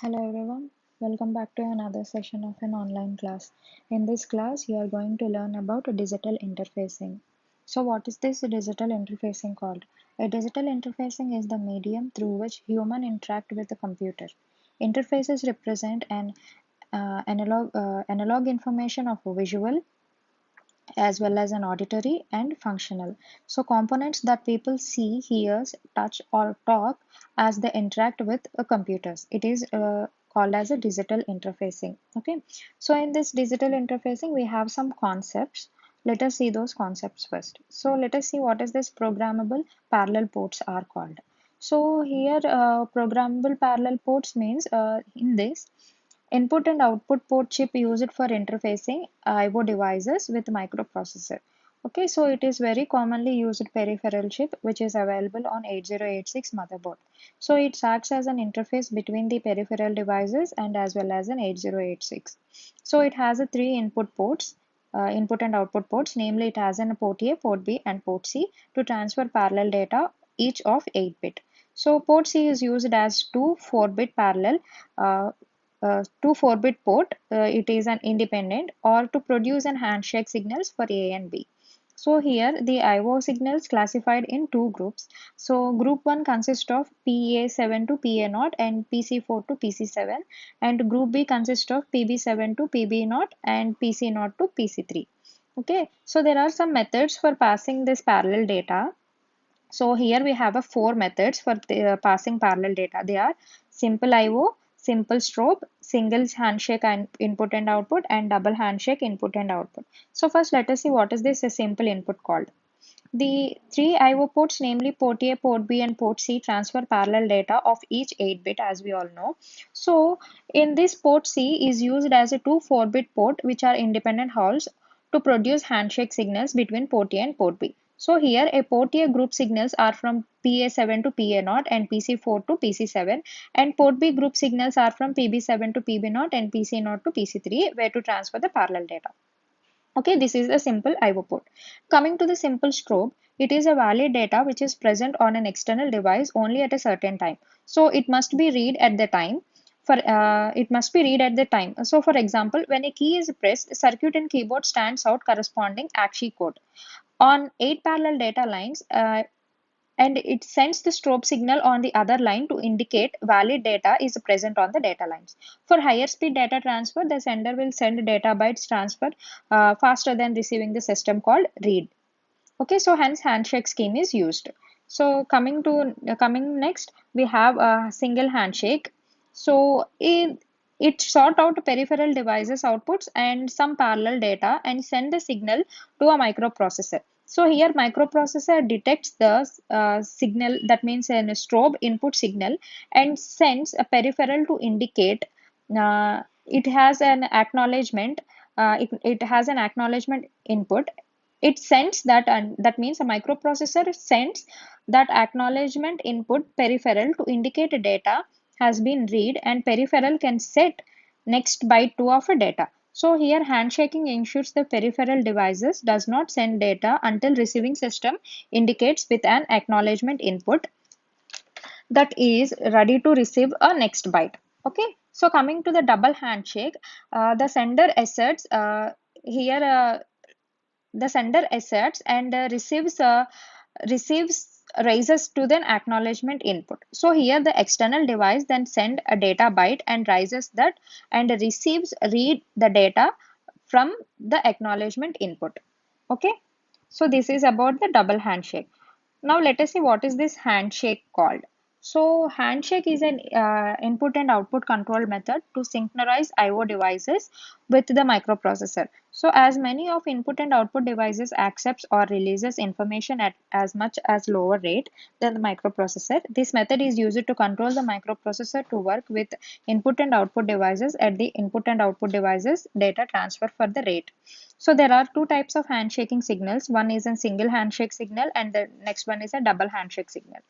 Hello everyone, welcome back to another session of an online class. In this class, you are going to learn about digital interfacing. So, what is this digital interfacing called? A digital interfacing is the medium through which humans interact with the computer. Interfaces represent an analog information of visual as well as an auditory and functional. So components that people see, hears, touch or talk as they interact with computers. It is called as a digital interfacing. Okay. So in this digital interfacing, we have some concepts. Let us see those concepts first. So let us see what is this programmable parallel ports are called. So here programmable parallel ports means in this input and output port chip used for interfacing I/O devices with microprocessor. Okay, so it is very commonly used peripheral chip which is available on 8086 motherboard. So it acts as an interface between the peripheral devices and as well as an 8086. So it has a three input ports, input and output ports, namely it has an port A, port B and port C to transfer parallel data each of 8 bit. So port C is used as two 4-bit parallel uh, to 4-bit port, it is an independent or to produce an handshake signals for A and B. So here the I/O signals classified in two groups. So group 1 consists of PA7 to PA0 and PC4 to PC7, and group B consists of PB7 to PB0 and PC0 to PC3. Okay, so there are some methods for passing this parallel data. So here we have a four methods for passing parallel data. They are simple I/O, simple strobe, single handshake and input and output, and double handshake input and output. So first let us see what is this a simple input called. The three I/O ports, namely port A, port B, and port C, transfer parallel data of each 8-bit, as we all know. So, in this port C is used as a two 4-bit port, which are independent halls to produce handshake signals between port A and port B. So here a port A group signals are from PA7 to PA0 and PC4 to PC7, and port B group signals are from PB7 to PB0 and PC0 to PC3, where to transfer the parallel data. Okay, this is a simple I/O port. Coming to the simple strobe, it is a valid data which is present on an external device only at a certain time. So it must be read at the time. It must be read at the time. So for example, when a key is pressed, circuit and keyboard stands out corresponding ASCII code. On 8 parallel data lines, and it sends the strobe signal on the other line to indicate valid data is present on the data lines. For higher speed data transfer, the sender will send data bytes transfer faster than receiving the system called read. Okay, so hence handshake scheme is used. So coming next, we have a single handshake. So it sort out peripheral devices outputs and some parallel data and send the signal to a microprocessor. So here microprocessor detects the signal, that means a strobe input signal, and sends a peripheral to indicate it has an acknowledgement. It has an acknowledgement input. It sends that, and that means a microprocessor sends that acknowledgement input peripheral to indicate data has been read, and peripheral can set next byte 2 of a data. So here handshaking ensures the peripheral devices does not send data until receiving system indicates with an acknowledgement input that is ready to receive a next byte. Okay, so coming to the double handshake, the sender asserts here the sender asserts and receives raises to the acknowledgement input. So here the external device then send a data byte and raises that and receives read the data from the acknowledgement input. Okay, so this is about the double handshake. Now let us see what is this handshake called. So handshake is an input and output control method to synchronize I/O devices with the microprocessor. So as many of input and output devices accepts or releases information at as much as lower rate than the microprocessor, this method is used to control the microprocessor to work with input and output devices at the input and output devices data transfer for the rate. So there are two types of handshaking signals. One is a single handshake signal and the next one is a double handshake signal.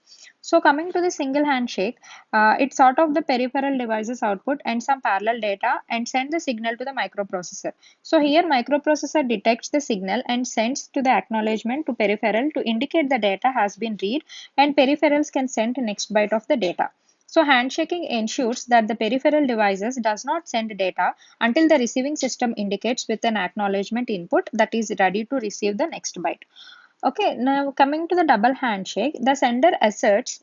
So coming to the single handshake, it sort of the peripheral devices output and some parallel data and send the signal to the microprocessor. So here microprocessor detects the signal and sends to the acknowledgement to peripheral to indicate the data has been read, and peripherals can send next byte of the data. So handshaking ensures that the peripheral devices does not send data until the receiving system indicates with an acknowledgement input that is ready to receive the next byte. Okay, now coming to the double handshake, the sender accepts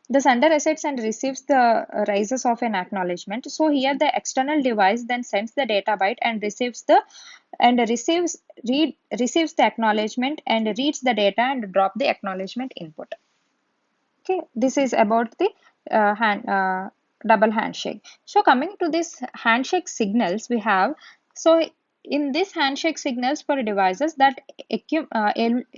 and receives the rises of an acknowledgement. So here the external device then sends the data byte and receives the acknowledgement and reads the data and drop the acknowledgement input. Okay, this is about the double handshake. So coming to this handshake signals we have. So in this handshake signals for devices that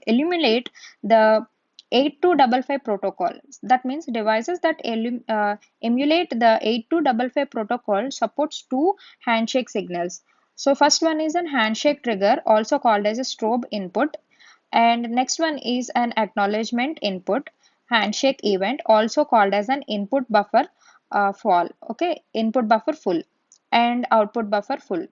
illuminate the 8255 protocol. That means devices that emulate the 8255 protocol supports two handshake signals. So first one is a handshake trigger, also called as a strobe input, and next one is an acknowledgement input handshake event, also called as an input buffer fall. Okay, input buffer full and output buffer full.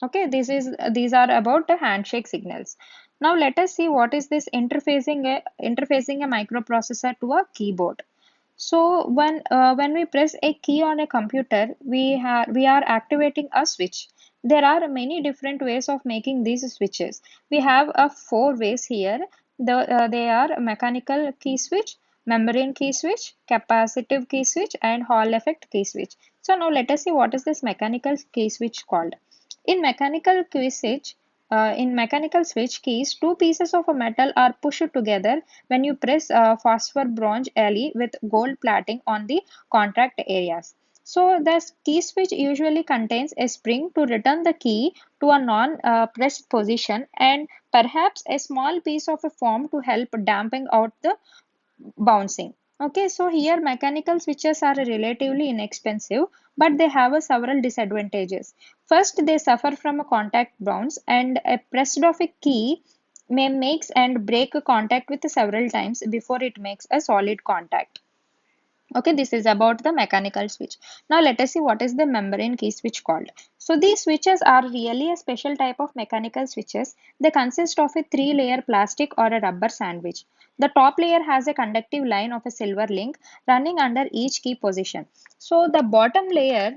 Okay, these are about the handshake signals. Now let us see what is this interfacing a microprocessor to a keyboard. So when we press a key on a computer, we are activating a switch. There are many different ways of making these switches. We have four ways here. They are mechanical key switch, membrane key switch, capacitive key switch, and Hall effect key switch. So now let us see what is this mechanical key switch called. In mechanical switch keys, two pieces of a metal are pushed together when you press phosphor bronze ally with gold plating on the contact areas. So the key switch usually contains a spring to return the key to a non-pressed position and perhaps a small piece of a foam to help damping out the bouncing. Okay, so here mechanical switches are relatively inexpensive, but they have several disadvantages. First, they suffer from a contact bounce, and a pressed of a key may makes and break a contact with several times before it makes a solid contact. Okay, this is about the mechanical switch. Now let us see what is the membrane key switch called. So these switches are really a special type of mechanical switches. They consist of a three-layer plastic or a rubber sandwich. The top layer has a conductive line of a silver link running under each key position. So the bottom layer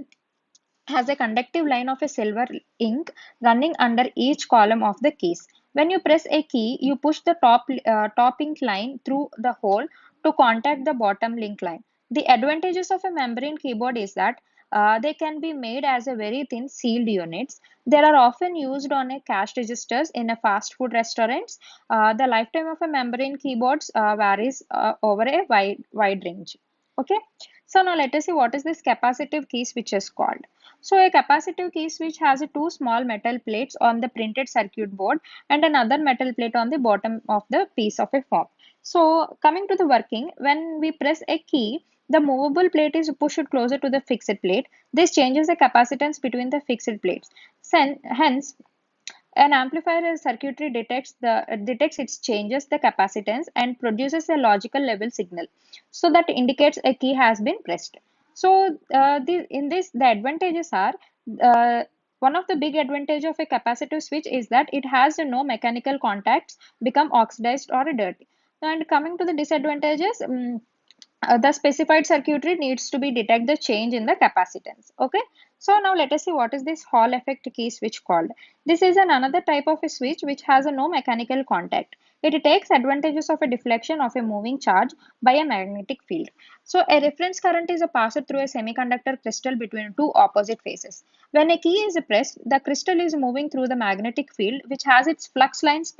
has a conductive line of a silver ink running under each column of the keys. When you press a key, you push the top ink line through the hole to contact the bottom link line. The advantages of a membrane keyboard is that they can be made as a very thin sealed units. They are often used on a cash registers in a fast food restaurants. The lifetime of a membrane keyboards varies over a wide range. Okay, so now let us see what is this capacitive key switch is called. So a capacitive key switch has two small metal plates on the printed circuit board and another metal plate on the bottom of the piece of a foam. So coming to the working, when we press a key, the movable plate is pushed closer to the fixed plate. This changes the capacitance between the fixed plates. Hence, an amplifier circuitry detects its changes the capacitance and produces a logical level signal, so that indicates a key has been pressed. So in this the advantages are uh, one of the big advantage of a capacitive switch is that it has no mechanical contacts become oxidized or dirty. And coming to the disadvantages, the specified circuitry needs to be detect the change in the capacitance. Okay, so now let us see what is this Hall effect key switch called. This is another type of a switch which has a no mechanical contact. It takes advantages of a deflection of a moving charge by a magnetic field. So a reference current is passed through a semiconductor crystal between two opposite phases. When a key is pressed, the crystal is moving through the magnetic field which has its flux lines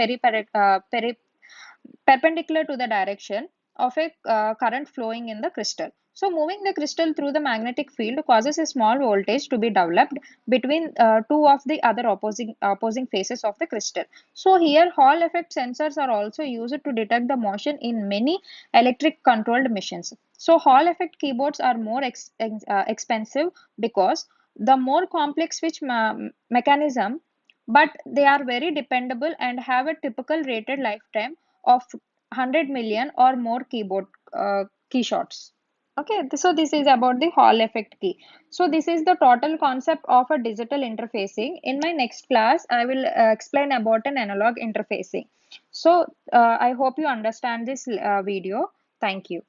perpendicular to the direction of a current flowing in the crystal. So moving the crystal through the magnetic field causes a small voltage to be developed between two of the other opposing faces of the crystal. So here Hall effect sensors are also used to detect the motion in many electric controlled machines. So Hall effect keyboards are more expensive because the more complex switch mechanism, but they are very dependable and have a typical rated lifetime of 100 million or more key shots. Okay, so this is about the Hall effect key. So this is the total concept of a digital interfacing. In my next class, I will explain about an analog interfacing. So I hope you understand this video. Thank you.